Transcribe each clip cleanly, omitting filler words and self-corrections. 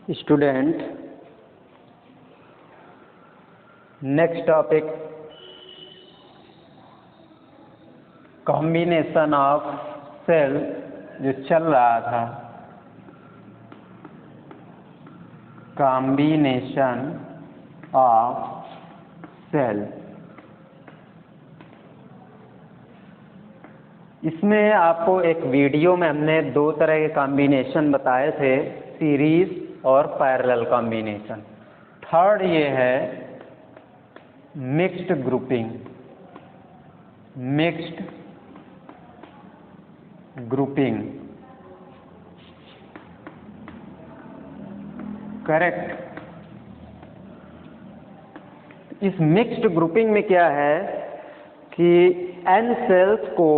Student, next topic combination of cell जो चल रहा था। कॉम्बिनेशन ऑफ सेल, इसमें आपको एक वीडियो में हमने दो तरह के कॉम्बिनेशन बताए थे, सीरीज और पैरेलल कॉम्बिनेशन। थर्ड ये है mixed grouping. Mixed grouping, correct. इस मिक्स्ड ग्रुपिंग में क्या है कि n सेल्स को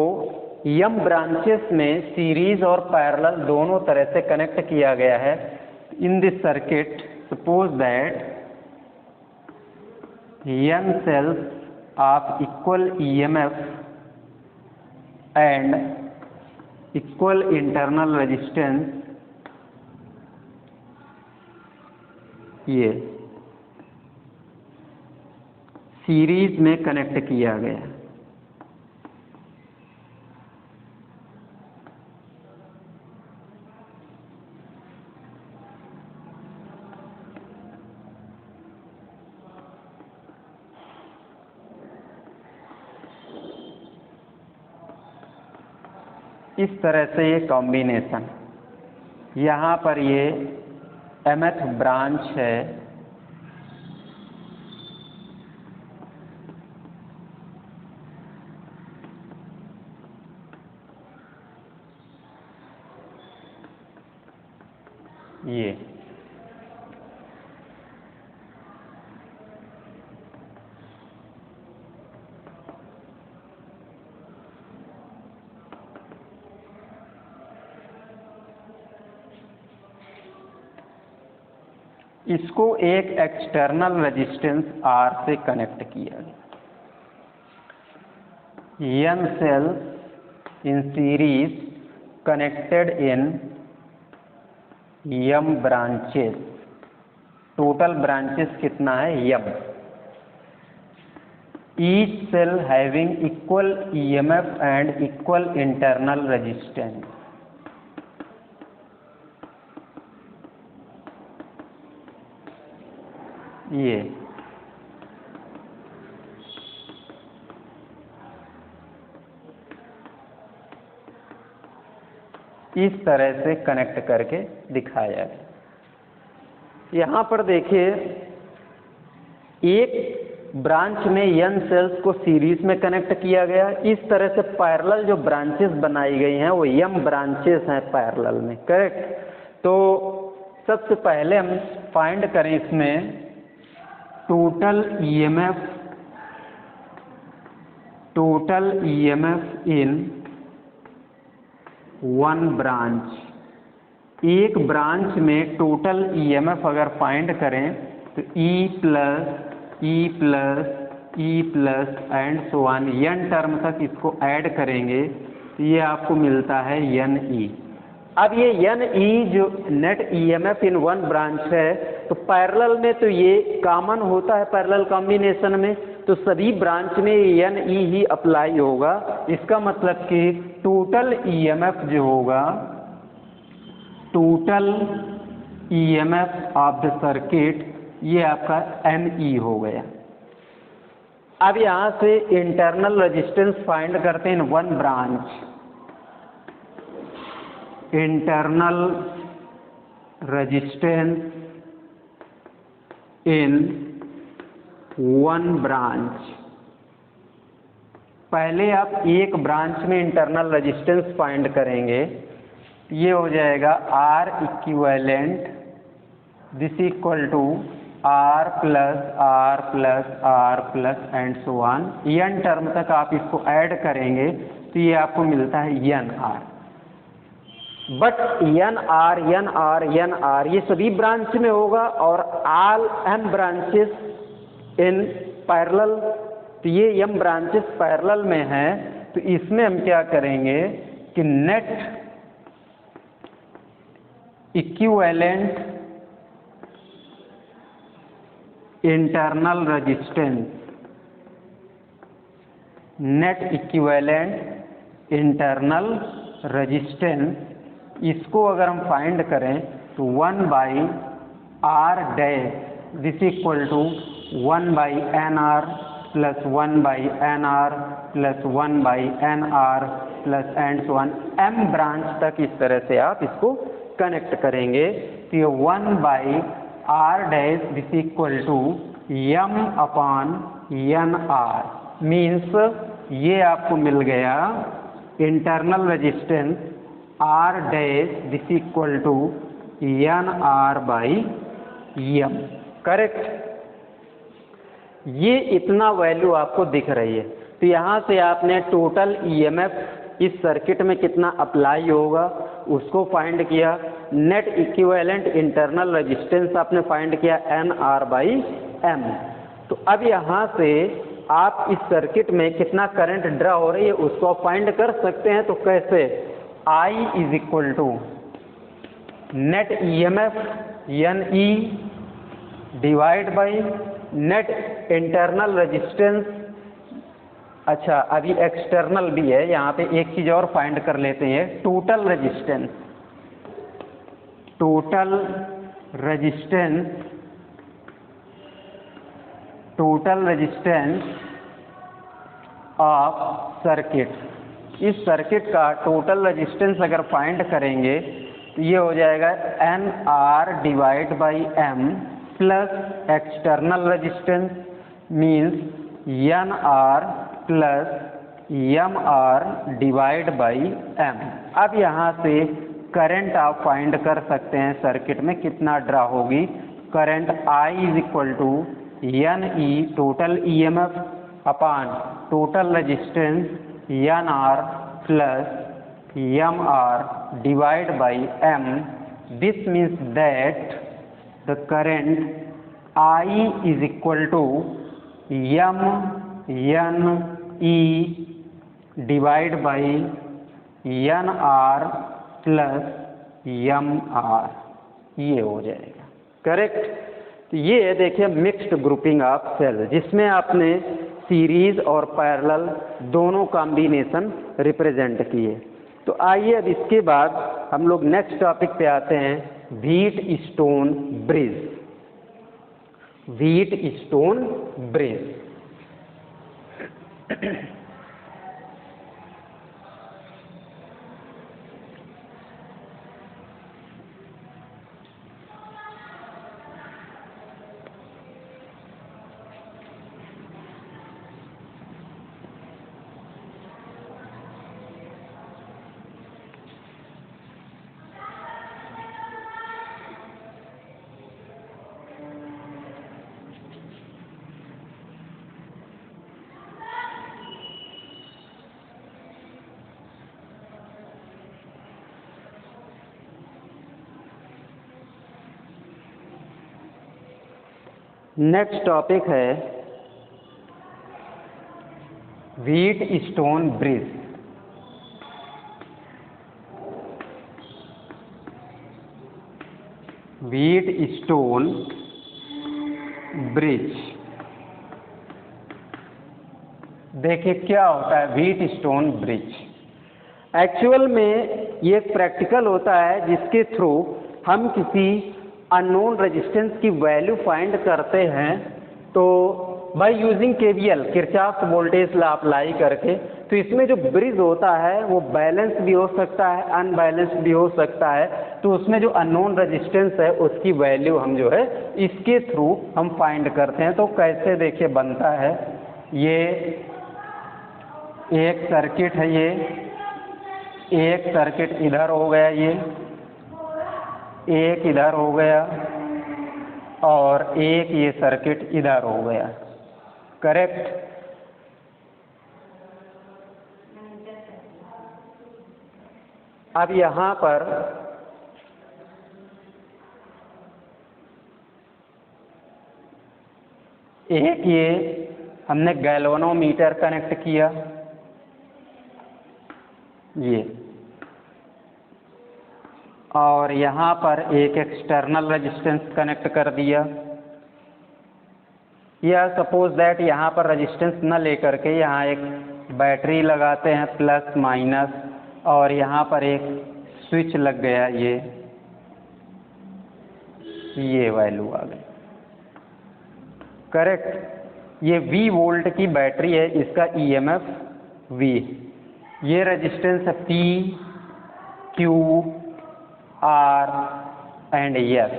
m ब्रांचेस में सीरीज और पैरेलल दोनों तरह से कनेक्ट किया गया है। In this circuit suppose that n cells of equal EMF and equal internal resistance, ये सीरीज में कनेक्ट किया गया। इस तरह से ये कॉम्बिनेशन, यहाँ पर ये mth ब्रांच है, ये इसको एक एक्सटर्नल रेजिस्टेंस R से कनेक्ट किया गया। n cells in series connected in m branches. Total branches कितना है? m। Each cell having equal EMF and equal internal resistance. ये इस तरह से कनेक्ट करके दिखाया है। यहाँ पर देखिए, एक ब्रांच में n सेल्स को सीरीज में कनेक्ट किया गया। इस तरह से पैरेलल जो ब्रांचेस बनाई गई हैं वो m ब्रांचेस हैं पैरेलल में, करेक्ट। तो सबसे पहले हम फाइंड करें इसमें total EMF in one branch. एक ब्रांच में टोटल EMF अगर फाइंड करें तो E plus and so on, n term तक इसको ऐड करेंगे तो ये आपको मिलता है NE। अब ये NE जो net EMF in one branch है, तो पैरेलल में तो ये कॉमन होता है पैरेलल कॉम्बिनेशन में, तो सभी ब्रांच में NE ही अप्लाई होगा। इसका मतलब कि टोटल EMF जो होगा, total EMF of the circuit, ये आपका NE हो गया। अब यहाँ से इंटरनल रेजिस्टेंस फाइंड करते हैं in one branch. Internal resistance in one branch. पहले आप एक ब्रांच में इंटरनल रेजिस्टेंस फाइंड करेंगे, ये हो जाएगा R equivalent, this equal to R plus and so on, n term तक आप इसको ऐड करेंगे तो ये आपको मिलता है NR। बट NR ये सभी ब्रांच में होगा और all m branches in parallel, तो ये m ब्रांचेस पैरेलल में हैं। तो इसमें हम क्या करेंगे कि net equivalent internal resistance, net equivalent internal resistance, इसको अगर हम फाइंड करें तो 1/R dash this equal to 1/NR plus 1/NR plus 1/NR plus and so on M branch तक इस तरह से आप इसको कनेक्ट करेंगे तो ये 1/R dash this equal to M/NR means ये आपको मिल गया internal resistance R dash this equal to NR/M, correct. ये इतना वैल्यू आपको दिख रही है। तो यहाँ से आपने टोटल ईएमएफ इस सर्किट में कितना अप्लाई होगा उसको फाइंड किया, नेट इक्विवेलेंट इंटरनल रेजिस्टेंस आपने फाइंड किया NR/M। तो अब यहाँ से आप इस सर्किट में कितना करंट ड्रा हो रही है उसको आप फाइंड कर सकते हैं। तो कैसे, I is equal to net EMF NE divide by net internal resistance. अच्छा, अभी एक्सटर्नल भी है, यहाँ पे एक चीज़ और फाइंड कर लेते हैं, total resistance, total resistance, total resistance of circuit. इस सर्किट का टोटल रेजिस्टेंस अगर फाइंड करेंगे तो ये हो जाएगा NR divide by M plus external resistance means NR plus MR divide by M। अब यहाँ से करंट आप फाइंड कर सकते हैं सर्किट में कितना ड्रा होगी। Current I is equal to NE total EMF upon total resistance NR plus MR divide by M। This means that the current I is equal to MNE divide by NR plus MR, ये हो जाएगा, correct. तो ये देखिए mixed grouping of cell जिसमें आपने series और parallel दोनों कॉम्बिनेशन रिप्रेजेंट किए। तो आइए अब इसके बाद हम लोग नेक्स्ट टॉपिक पे आते हैं, Wheatstone bridge. Wheatstone bridge. Next topic है Wheatstone bridge. Wheatstone bridge. देखिए क्या होता है व्हीट स्टोन ब्रिज। एक्चुअल में ये एक प्रैक्टिकल होता है जिसके थ्रू हम किसी अननोन रेजिस्टेंस की वैल्यू फाइंड करते हैं। तो by using KVL Kirchhoff voltage law apply करके, तो इसमें जो ब्रिज होता है वो बैलेंस भी हो सकता है, अनबैलेंस भी हो सकता है। तो उसमें जो अननोन रेजिस्टेंस है उसकी वैल्यू हम जो है इसके थ्रू हम फाइंड करते हैं। तो कैसे देखिए बनता है, ये एक सर्किट है, ये एक सर्किट इधर हो गया, ये एक इधर हो गया और एक ये सर्किट इधर हो गया, करेक्ट। अब यहाँ पर एक ये हमने गैल्वेनोमीटर कनेक्ट किया, ये, और यहाँ पर एक एक्सटर्नल रेजिस्टेंस कनेक्ट कर दिया। या सपोज दैट यहाँ पर रेजिस्टेंस न लेकर के यहाँ एक बैटरी लगाते हैं प्लस माइनस, और यहाँ पर एक स्विच लग गया, ये वैल्यू आ गई। करेक्ट। ये V वोल्ट की बैटरी है, इसका EMF V, ये रेजिस्टेंस है P, Q, R and S।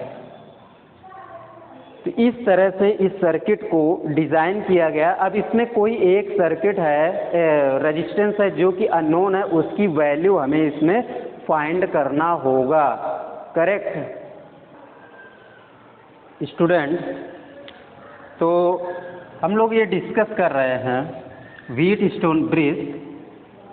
तो इस तरह से इस सर्किट को डिज़ाइन किया गया। अब इसमें कोई एक सर्किट है, रेजिस्टेंस है जो कि अननोन है, उसकी वैल्यू हमें इसमें फाइंड करना होगा। करेक्ट स्टूडेंट, तो हम लोग ये डिस्कस कर रहे हैं व्हीटस्टोन ब्रिज।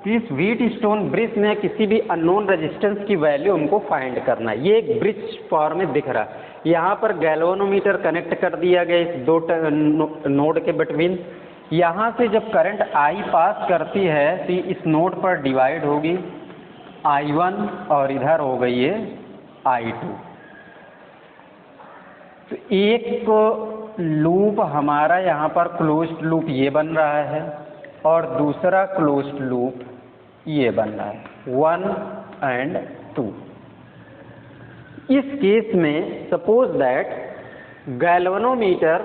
इस व्हीटस्टोन ब्रिज में किसी भी अननोन रेजिस्टेंस की वैल्यू हमको फाइंड करना है। ये एक ब्रिज फॉर्म में दिख रहा है। यहाँ पर गैल्वेनोमीटर कनेक्ट कर दिया गया इस दो नोड के बिटवीन। यहाँ से जब करंट I पास करती है तो इस नोड पर डिवाइड होगी I1 और इधर हो गई है I2। तो एक लूप हमारा यहाँ पर क्लोज्ड लूप ये बन रहा है और दूसरा क्लोज्ड लूप ये बन रहा है 1 एंड 2। इस केस में suppose that galvanometer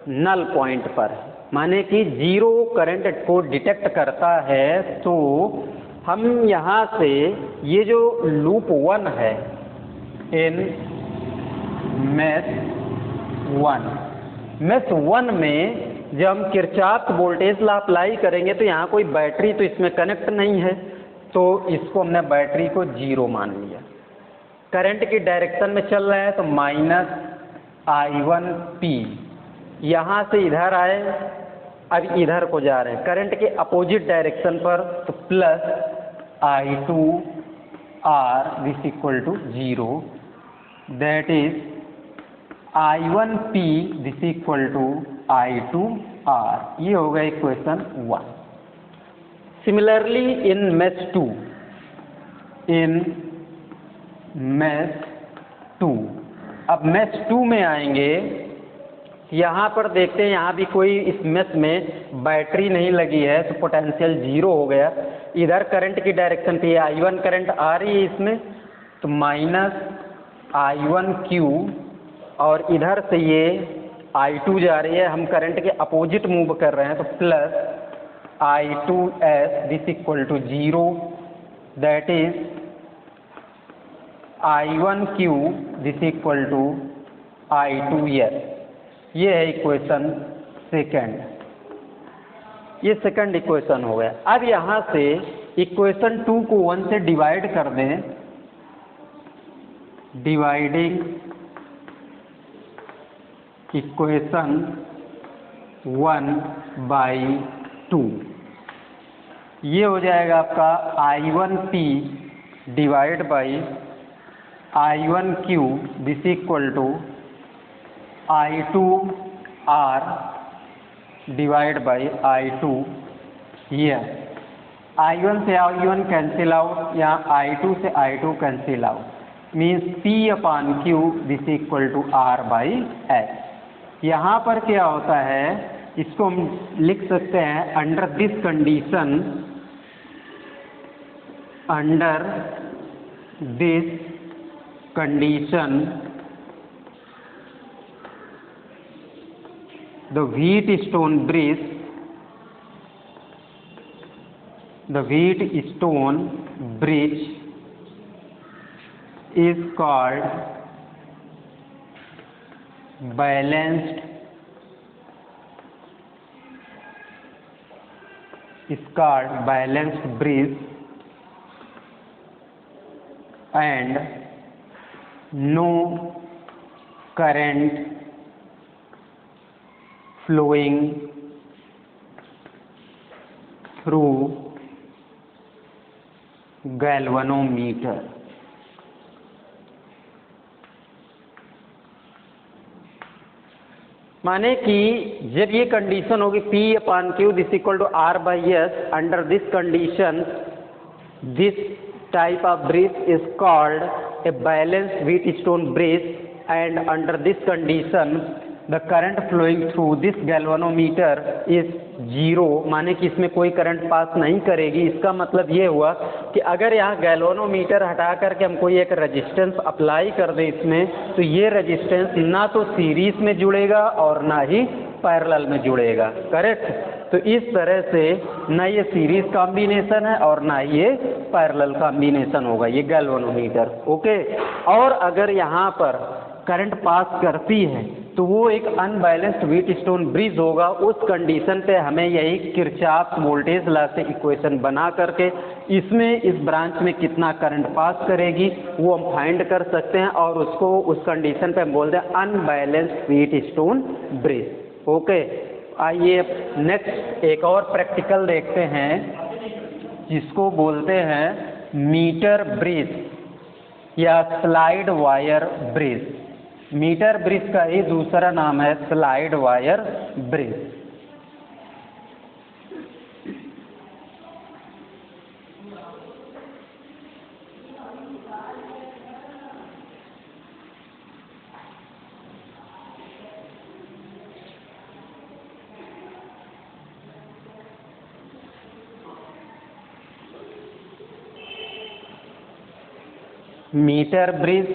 null point पर है, माने कि जीरो करंट को डिटेक्ट करता है, तो हम यहाँ से ये जो लूप 1 है इन मेष 1 में जब हम किरचॉफ वोल्टेज लॉ अप्लाई करेंगे तो यहाँ कोई बैटरी तो इसमें कनेक्ट नहीं है, तो इसको हमने बैटरी को 0 मान लिया। करंट की डायरेक्शन में चल रहा है तो -I1P, यहाँ से इधर आए, अब इधर को जा रहे हैं करंट के अपोजिट डायरेक्शन पर, तो +I2R this equal to 0, that is I1P this equal to I2R। ये हो गया इक्वेशन 1। सिमिलरली इन मेष 2, अब मेष 2 में आएंगे, यहाँ पर देखते हैं यहाँ भी कोई इस मेष में बैटरी नहीं लगी है, तो पोटेंशियल 0 हो गया। इधर करंट की डायरेक्शन पे I1 करंट आ रही है इसमें, तो -I1Q, और इधर से ये I2 जा रही है, हम करंट के अपोजिट मूव कर रहे हैं, तो +I2S this equal to 0, that is I1Q this equal to I2S। ये है इक्वेशन सेकंड, ये सेकंड इक्वेशन हो गया। अब यहाँ से इक्वेशन 2 को 1 से डिवाइड कर दें, डिवाइडिंग इक्वेशन 1/2, ये हो जाएगा आपका I1P divide by I1Q this equal to I2R divide by I2। I1 से I1 कैंसिल आउट, यहाँ I2 से I2 cancel out, means P/Q this equal to R/S। यहाँ पर क्या होता है, इसको हम लिख सकते हैं under this condition, the Wheatstone bridge is called balanced bridge, and no current flowing through galvanometer। माने कि जब ये कंडीशन होगी P/Q this equal to R/S, under this condition this type of bridge is called a balanced Wheatstone bridge, and under this condition the current flowing through this galvanometer is zero, माने कि इसमें कोई current pass नहीं करेगी। इसका मतलब ये हुआ कि अगर यहाँ गैल्वेनोमीटर हटा करके हम कोई एक रेजिस्टेंस अप्लाई कर दें इसमें, तो ये रेजिस्टेंस ना तो सीरीज में जुड़ेगा और ना ही पैरेलल में जुड़ेगा। करेक्ट। तो इस तरह से ना ये सीरीज कॉम्बिनेशन है और ना ये पैरेलल कॉम्बिनेशन होगा ये गैल्वेनोमीटर। ओके। और अगर यहाँ पर करंट पास करती है तो वो एक अनबैलेंस्ड व्हीटस्टोन ब्रिज होगा। उस कंडीशन पे हमें यही किरचॉफ वोल्टेज लॉ से इक्वेशन बना करके इसमें इस ब्रांच में कितना करंट पास करेगी वो हम फाइंड कर सकते हैं, और उसको उस कंडीशन पे हम बोलते हैं अनबैलेंस्ड व्हीटस्टोन ब्रिज। ओके। आइए नेक्स्ट एक और प्रैक्टिकल देखते हैं जिसको बोलते हैं मीटर ब्रिज या slide wire bridge. Metre bridge का ही दूसरा नाम है slide wire bridge. Metre bridge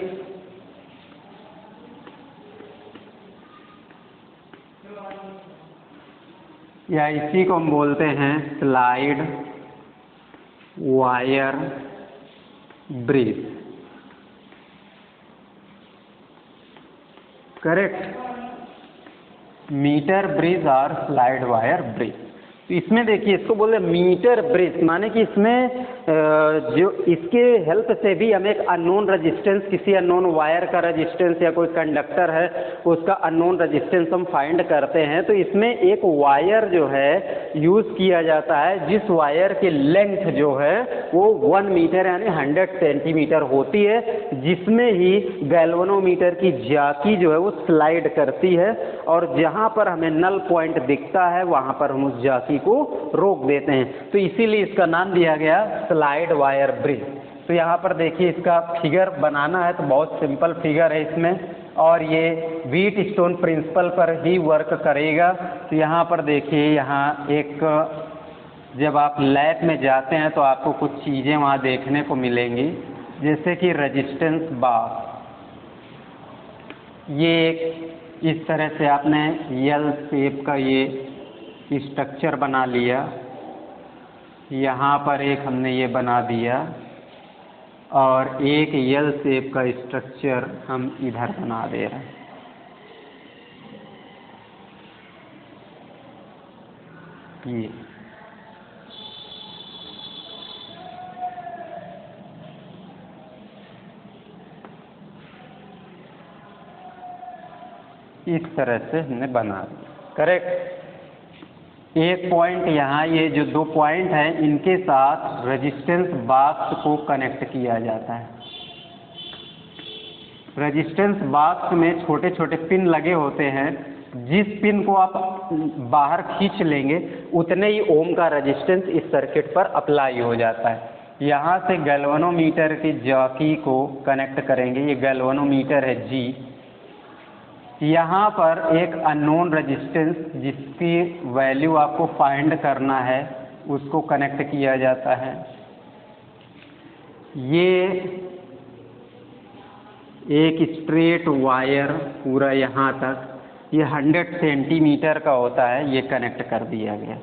या इसी को हम बोलते हैं slide wire bridge. Correct. Metre bridge और स्लाइड वायर ब्रिज। तो इसमें देखिए इसको बोलते हैं मीटर ब्रिज, माने कि इसमें जो इसके हेल्प से भी हम एक अननोन रेजिस्टेंस, किसी अननोन वायर का रेजिस्टेंस या कोई कंडक्टर है उसका अननोन रेजिस्टेंस हम फाइंड करते हैं। तो इसमें एक वायर जो है यूज़ किया जाता है जिस वायर की लेंथ जो है वो 1 मीटर यानी 100 सेंटीमीटर होती है, जिसमें ही गैल्वेनोमीटर की जाकी जो है वो स्लाइड करती है, और जहाँ पर हमें नल पॉइंट दिखता है वहाँ पर हम उस जाकी को रोक देते हैं। तो इसीलिए इसका नाम दिया गया स्लाइड वायर ब्रिज। तो यहाँ पर देखिए इसका फिगर बनाना है तो बहुत सिंपल फिगर है इसमें, और ये व्हीटस्टोन प्रिंसिपल पर ही वर्क करेगा। तो यहाँ पर देखिए यहाँ एक, जब आप लैब में जाते हैं तो आपको कुछ चीज़ें वहाँ देखने को मिलेंगी, जैसे कि रेजिस्टेंस बार। ये एक इस तरह से आपने एल शेप का ये स्ट्रक्चर बना लिया, यहाँ पर एक हमने ये बना दिया, और एक एल शेप का स्ट्रक्चर हम इधर बना दे रहे हैं। ये इस तरह से हमने बना दिया। करेक्ट। एक पॉइंट यहाँ, ये जो 2 पॉइंट हैं इनके साथ रेजिस्टेंस बॉक्स को कनेक्ट किया जाता है। रेजिस्टेंस बॉक्स में छोटे छोटे पिन लगे होते हैं, जिस पिन को आप बाहर खींच लेंगे उतने ही ओम का रेजिस्टेंस इस सर्किट पर अप्लाई हो जाता है। यहाँ से गैल्वेनोमीटर की जॉकी को कनेक्ट करेंगे, ये गैल्वेनोमीटर है जी। यहाँ पर एक अननोन रेजिस्टेंस जिसकी वैल्यू आपको फाइंड करना है उसको कनेक्ट किया जाता है। ये एक स्ट्रेट वायर पूरा यहाँ तक, ये 100 सेंटीमीटर का होता है, ये कनेक्ट कर दिया गया।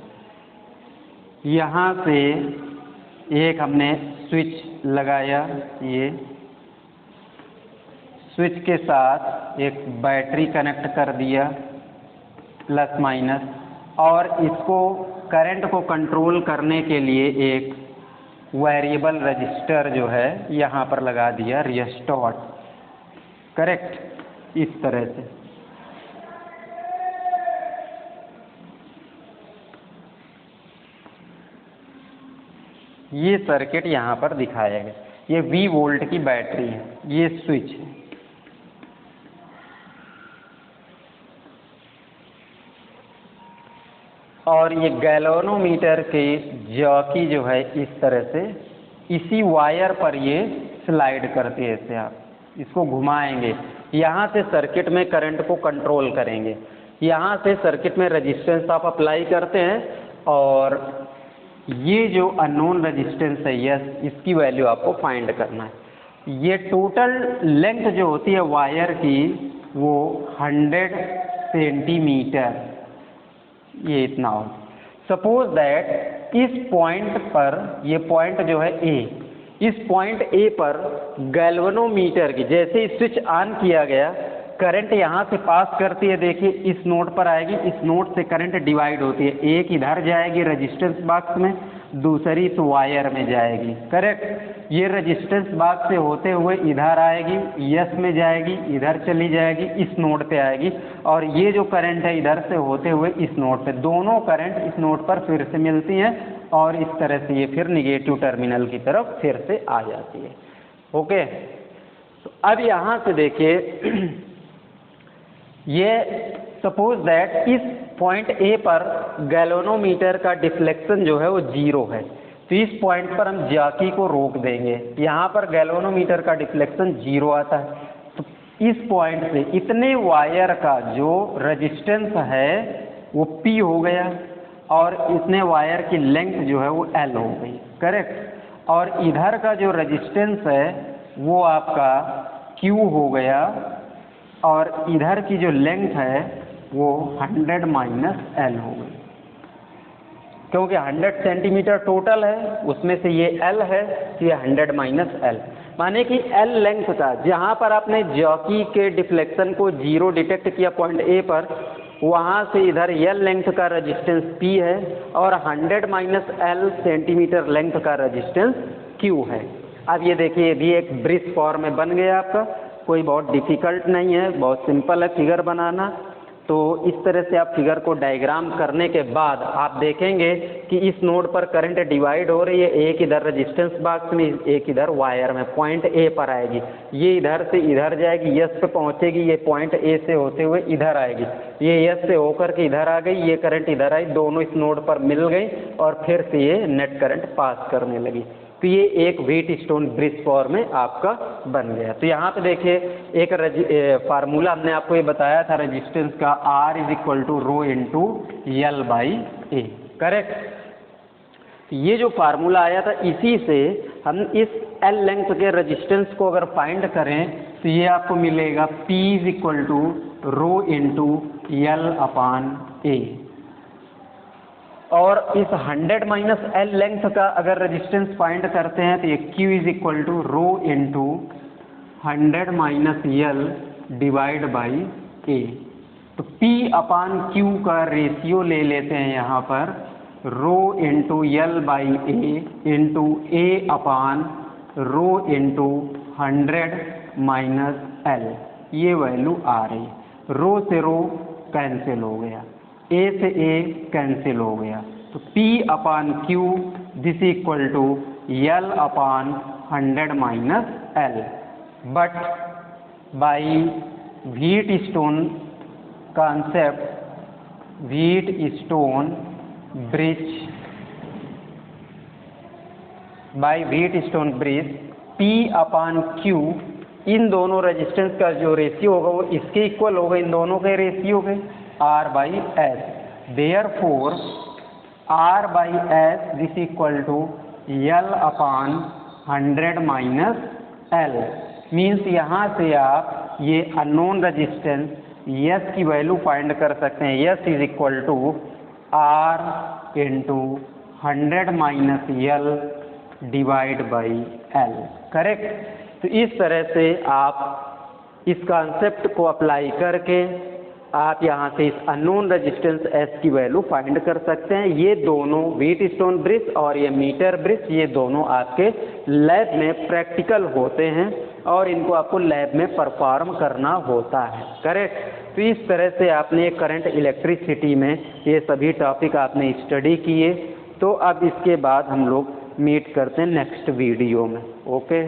यहाँ से एक हमने स्विच लगाया, ये स्विच के साथ एक बैटरी कनेक्ट कर दिया प्लस माइनस, और इसको करंट को कंट्रोल करने के लिए एक वेरिएबल रजिस्टर जो है यहाँ पर लगा दिया, रियोस्टेट। करेक्ट। इस तरह से ये सर्किट यहाँ पर दिखाया गया। ये 20 वोल्ट की बैटरी है, ये स्विच है। और ये गैल्वेनोमीटर के जॉकी जो है इस तरह से इसी वायर पर ये स्लाइड करती है। ऐसे आप इसको घुमाएंगे, यहाँ से सर्किट में करंट को कंट्रोल करेंगे। यहाँ से सर्किट में रेजिस्टेंस आप अप्लाई करते हैं और ये जो अननोन रेजिस्टेंस है यस, इसकी वैल्यू आपको फाइंड करना है। ये टोटल लेंथ जो होती है वायर की वो 100 सेंटीमीटर, ये इतना हो। सपोज दैट इस पॉइंट पर, ये पॉइंट जो है ए, इस पॉइंट ए पर गैल्वेनोमीटर की जैसे ही स्विच ऑन किया गया, करंट यहाँ से पास करती है, देखिए इस नोड पर आएगी, इस नोड से करंट डिवाइड होती है, एक इधर जाएगी रेजिस्टेंस बॉक्स में, दूसरी इस वायर में जाएगी, करेक्ट। ये रेजिस्टेंस बॉक्स से होते हुए इधर आएगी, यस में जाएगी, इधर चली जाएगी, इस नोड पे आएगी, और ये जो करंट है इधर से होते हुए इस नोड पे, दोनों करंट इस नोड पर फिर से मिलती हैं और इस तरह से ये फिर निगेटिव टर्मिनल की तरफ फिर से आ जाती है। ओके, तो अब यहाँ से देखिए ये सपोज दैट इस पॉइंट ए पर गैल्वेनोमीटर का डिफ्लेक्शन जो है वो 0 है, तो इस पॉइंट पर हम जॉकी को रोक देंगे। यहाँ पर गैल्वेनोमीटर का डिफ्लेक्शन 0 आता है, तो इस पॉइंट से इतने वायर का जो रेजिस्टेंस है वो P हो गया और इतने वायर की लेंथ जो है वो L हो गई, करेक्ट। और इधर का जो रेजिस्टेंस है वो आपका Q हो गया और इधर की जो लेंथ है वो 100 माइनस L हो गई, क्योंकि 100 सेंटीमीटर टोटल है, उसमें से ये L है तो ये 100 माइनस L, माने कि L लेंथ का, जहाँ पर आपने जॉकी के डिफ्लेक्शन को 0 डिटेक्ट किया पॉइंट ए पर, वहाँ से इधर L लेंथ का रेजिस्टेंस P है और 100 माइनस L सेंटीमीटर लेंथ का रेजिस्टेंस Q है। अब ये देखिए, ये भी एक ब्रिज फॉर्म में बन गया आपका, कोई बहुत डिफ़िकल्ट नहीं है, बहुत सिंपल है फिगर बनाना। तो इस तरह से आप फिगर को डायग्राम करने के बाद आप देखेंगे कि इस नोड पर करंट डिवाइड हो रही है, एक इधर रेजिस्टेंस बॉक्स में, एक इधर वायर में, पॉइंट ए पर आएगी, ये इधर से इधर जाएगी, यस पे पहुंचेगी, ये पॉइंट ए से होते हुए इधर आएगी, ये यस से होकर के इधर आ गई, ये करंट इधर आई, दोनों इस नोड पर मिल गई और फिर से ये नेट करंट पास करने लगी। तो ये एक व्हीटस्टोन ब्रिज फॉर्म में आपका बन गया। तो यहाँ पे देखिए एक फार्मूला हमने आपको ये बताया था रेजिस्टेंस का, R is equal to rho into L by a, correct. ये जो फार्मूला आया था इसी से हम इस L लेंथ के रेजिस्टेंस को अगर फाइंड करें तो ये आपको मिलेगा P is equal to rho into L upon a. और इस 100 माइनस L लेंथ का अगर रेजिस्टेंस फाइंड करते हैं तो ये Q is equal to rho into 100 minus L divide by A. तो P अपान Q का रेशियो ले लेते हैं यहाँ पर, rho into L by A into A upon rho into 100 minus L, ये वैल्यू आ रही। रो से रो कैंसिल हो गया, ए से ए कैंसिल हो गया, तो P upon Q this equal to L upon 100 minus L। But by Wheatstone concept, Wheatstone bridge, by Wheatstone bridge P upon Q, इन दोनों रेजिस्टेंस का जो रेशियो होगा वो इसके इक्वल होगा, इन दोनों के रेशियो के, R by S। Therefore R by S this equal to L upon 100 minus L। Means यहाँ से आप ये अननोन रेजिस्टेंस S की वैल्यू फाइंड कर सकते हैं। S is equal to R into 100 minus L divide by L, correct. तो इस तरह से आप इस कॉन्सेप्ट को अप्लाई करके आप यहाँ से इस अननोन रेजिस्टेंस S की वैल्यू फाइंड कर सकते हैं। ये दोनों व्हीटस्टोन ब्रिज और ये मीटर ब्रिज, ये दोनों आपके लैब में प्रैक्टिकल होते हैं और इनको आपको लैब में परफॉर्म करना होता है, करेक्ट। तो इस तरह से आपने करंट इलेक्ट्रिसिटी में ये सभी टॉपिक आपने स्टडी किए। तो अब इसके बाद हम लोग मीट करते हैं नेक्स्ट वीडियो में। ओके।